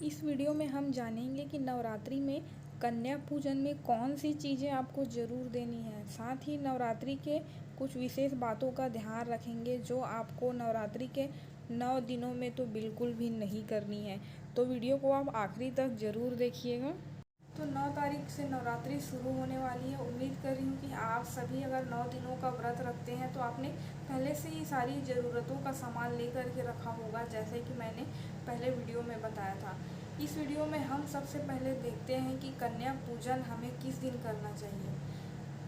इस वीडियो में हम जानेंगे कि नवरात्रि में कन्या पूजन में कौन सी चीज़ें आपको ज़रूर देनी है। साथ ही नवरात्रि के कुछ विशेष बातों का ध्यान रखेंगे जो आपको नवरात्रि के 9 दिनों में तो बिल्कुल भी नहीं करनी है। तो वीडियो को आप आखिरी तक ज़रूर देखिएगा। तो 9 तारीख से नवरात्रि शुरू होने वाली है। उम्मीद कर रही हूँ कि आप सभी अगर 9 दिनों का व्रत रखते हैं तो आपने पहले से ही सारी ज़रूरतों का सामान लेकर के रखा होगा, जैसे कि मैंने पहले वीडियो में बताया था। इस वीडियो में हम सबसे पहले देखते हैं कि कन्या पूजन हमें किस दिन करना चाहिए।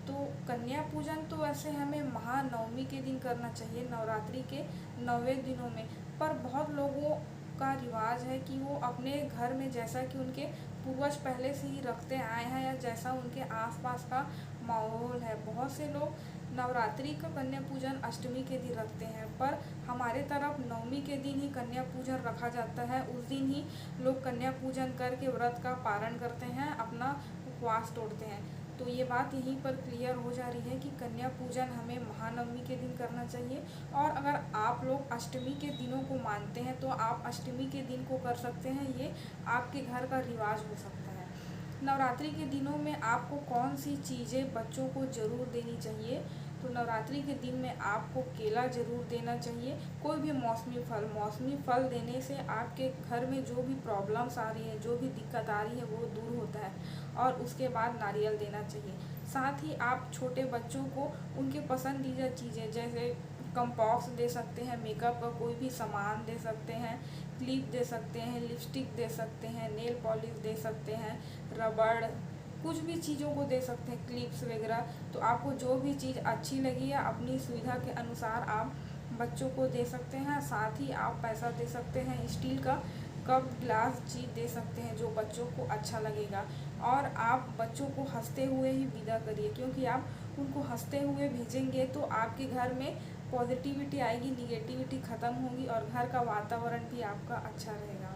तो कन्या पूजन तो वैसे हमें महानवमी के दिन करना चाहिए, नवरात्रि के 9वें दिनों में। पर बहुत लोगों का रिवाज है कि वो अपने घर में, जैसा कि उनके पूर्वज पहले से ही रखते आए हैं या जैसा उनके आसपास का माहौल है, बहुत से लोग नवरात्रि का कन्या पूजन अष्टमी के दिन रखते हैं। पर हमारे तरफ नवमी के दिन ही कन्या पूजन रखा जाता है। उस दिन ही लोग कन्या पूजन करके व्रत का पारण करते हैं, अपना उपवास तोड़ते हैं। तो ये बात यहीं पर क्लियर हो जा रही है कि कन्या पूजन हमें महानवमी के दिन करना चाहिए। और अगर आप लोग अष्टमी के दिनों को मानते हैं तो आप अष्टमी के दिन को कर सकते हैं, ये आपके घर का रिवाज हो सकता है। नवरात्रि के दिनों में आपको कौन सी चीज़ें बच्चों को ज़रूर देनी चाहिए। तो नवरात्रि के दिन में आपको केला ज़रूर देना चाहिए, कोई भी मौसमी फल देने से आपके घर में जो भी प्रॉब्लम्स आ रही है, जो भी दिक्कत आ रही है, वो दूर होता है। और उसके बाद नारियल देना चाहिए। साथ ही आप छोटे बच्चों को उनके पसंदीदा चीज़ें जैसे कंपॉक्स दे सकते हैं, मेकअप का कोई भी सामान दे सकते हैं, क्लिप दे सकते हैं, लिपस्टिक दे सकते हैं, नेल पॉलिश दे सकते हैं, रबड़, कुछ भी चीज़ों को दे सकते हैं, क्लिप्स वगैरह। तो आपको जो भी चीज़ अच्छी लगी है अपनी सुविधा के अनुसार आप बच्चों को दे सकते हैं। साथ ही आप पैसा दे सकते हैं, स्टील का कप ग्लास चीज़ दे सकते हैं जो बच्चों को अच्छा लगेगा। और आप बच्चों को हंसते हुए ही विदा करिए, क्योंकि आप उनको हंसते हुए भेजेंगे तो आपके घर में पॉजिटिविटी आएगी, निगेटिविटी ख़त्म होगी और घर का वातावरण भी आपका अच्छा रहेगा।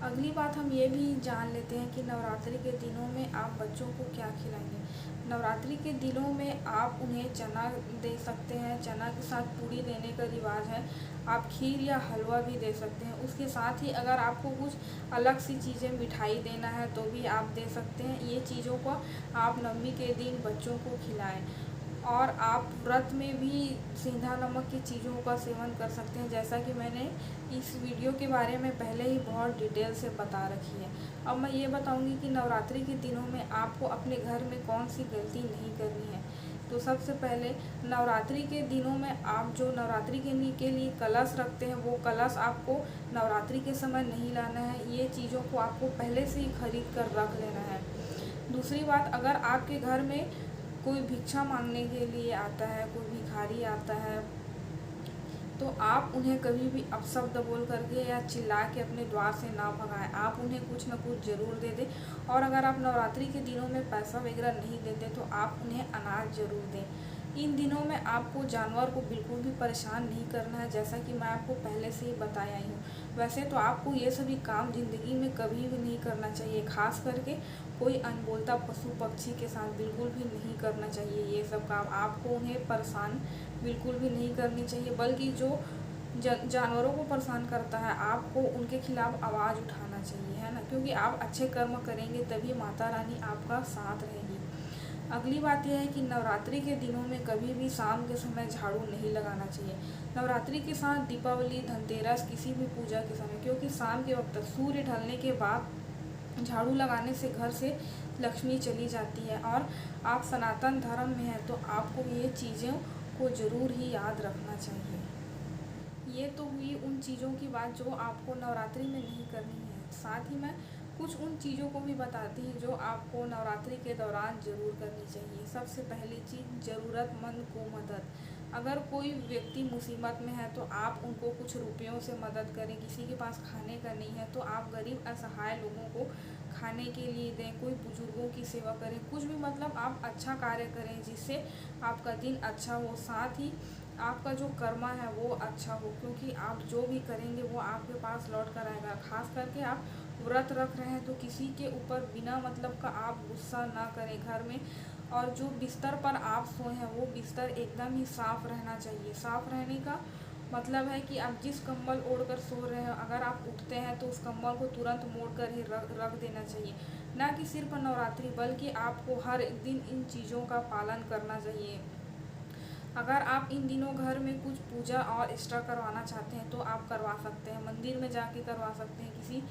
अगली बात हम ये भी जान लेते हैं कि नवरात्रि के दिनों में आप बच्चों को क्या खिलाएंगे। नवरात्रि के दिनों में आप उन्हें चना दे सकते हैं, चना के साथ पूड़ी देने का रिवाज है। आप खीर या हलवा भी दे सकते हैं। उसके साथ ही अगर आपको कुछ अलग सी चीज़ें, मिठाई देना है तो भी आप दे सकते हैं। ये चीज़ों को आप नवमी के दिन बच्चों को खिलाएं। और आप व्रत में भी सेंधा नमक की चीज़ों का सेवन कर सकते हैं, जैसा कि मैंने इस वीडियो के बारे में पहले ही बहुत डिटेल से बता रखी है। अब मैं ये बताऊंगी कि नवरात्रि के दिनों में आपको अपने घर में कौन सी गलती नहीं करनी है। तो सबसे पहले नवरात्रि के दिनों में आप जो नवरात्रि के लिए कलश रखते हैं, वो कलश आपको नवरात्रि के समय नहीं लाना है। ये चीज़ों को आपको पहले से ही खरीद कर रख लेना है। दूसरी बात, अगर आपके घर में कोई भिक्षा मांगने के लिए आता है, कोई भिखारी आता है, तो आप उन्हें कभी भी अपशब्द बोल करके या चिल्ला के अपने द्वार से ना भगाएं। आप उन्हें कुछ न कुछ ज़रूर दे दें। और अगर आप नवरात्रि के दिनों में पैसा वगैरह नहीं देते तो आप उन्हें अनाज ज़रूर दें। इन दिनों में आपको जानवर को बिल्कुल भी परेशान नहीं करना है, जैसा कि मैं आपको पहले से ही बताया ही हूँ। वैसे तो आपको ये सभी काम ज़िंदगी में कभी भी नहीं करना चाहिए, खास करके कोई अनबोलता पशु पक्षी के साथ बिल्कुल भी नहीं करना चाहिए। ये सब काम आपको उन्हें परेशान बिल्कुल भी नहीं करनी चाहिए, बल्कि जो जानवरों को परेशान करता है आपको उनके खिलाफ आवाज़ उठाना चाहिए, है ना। क्योंकि आप अच्छे कर्म करेंगे तभी माता रानी आपका साथ रहेगी। अगली बात यह है कि नवरात्रि के दिनों में कभी भी शाम के समय झाड़ू नहीं लगाना चाहिए। नवरात्रि के साथ दीपावली, धनतेरस, किसी भी पूजा के समय, क्योंकि शाम के वक्त सूर्य ढलने के बाद झाड़ू लगाने से घर से लक्ष्मी चली जाती है। और आप सनातन धर्म में हैं तो आपको ये चीज़ों को ज़रूर ही याद रखना चाहिए। ये तो हुई उन चीज़ों की बात जो आपको नवरात्रि में नहीं करनी है। साथ ही मैं कुछ उन चीज़ों को भी बताती हूँ जो आपको नवरात्रि के दौरान ज़रूर करनी चाहिए। सबसे पहली चीज़, ज़रूरतमंद को मदद। अगर कोई व्यक्ति मुसीबत में है तो आप उनको कुछ रुपयों से मदद करें। किसी के पास खाने का नहीं है तो आप गरीब असहाय लोगों को खाने के लिए दें, कोई बुजुर्गों की सेवा करें, कुछ भी मतलब आप अच्छा कार्य करें जिससे आपका दिन अच्छा हो। साथ ही आपका जो कर्मा है वो अच्छा हो, क्योंकि आप जो भी करेंगे वो आपके पास लौट कर आएगा। खास करके आप व्रत रख रहे हैं तो किसी के ऊपर बिना मतलब का आप गुस्सा ना करें घर में। और जो बिस्तर पर आप सोए हैं वो बिस्तर एकदम ही साफ़ रहना चाहिए। साफ़ रहने का मतलब है कि आप जिस कंबल ओढ़कर सो रहे हैं, अगर आप उठते हैं तो उस कंबल को तुरंत मोड़ कर ही रख देना चाहिए। ना कि सिर्फ नवरात्रि, बल्कि आपको हर एक दिन इन चीज़ों का पालन करना चाहिए। अगर आप इन दिनों घर में कुछ पूजा और एक्स्ट्रा करवाना चाहते हैं तो आप करवा सकते हैं, मंदिर में जाके करवा सकते हैं, किसी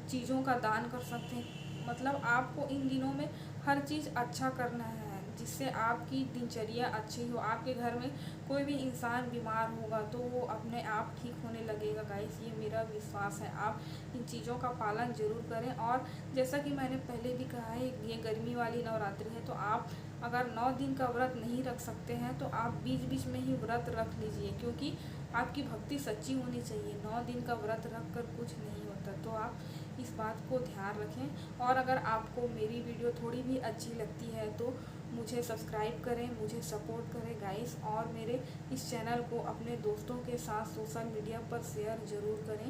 चीज़ों का दान कर सकते हैं। मतलब आपको इन दिनों में हर चीज़ अच्छा करना है, जिससे आपकी दिनचर्या अच्छी हो। आपके घर में कोई भी इंसान बीमार होगा तो वो अपने आप ठीक होने लगेगा गाइस, ये मेरा विश्वास है। आप इन चीज़ों का पालन ज़रूर करें। और जैसा कि मैंने पहले भी कहा है, ये गर्मी वाली नवरात्रि है, तो आप अगर 9 दिन का व्रत नहीं रख सकते हैं तो आप बीच बीच में ही व्रत रख लीजिए, क्योंकि आपकी भक्ति सच्ची होनी चाहिए। 9 दिन का व्रत रख कर कुछ नहीं होता, तो आप इस बात को ध्यान रखें। और अगर आपको मेरी वीडियो थोड़ी भी अच्छी लगती है तो मुझे सब्सक्राइब करें, मुझे सपोर्ट करें गाइस, और मेरे इस चैनल को अपने दोस्तों के साथ सोशल मीडिया पर शेयर ज़रूर करें।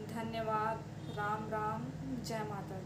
धन्यवाद। राम राम। जय माता दी।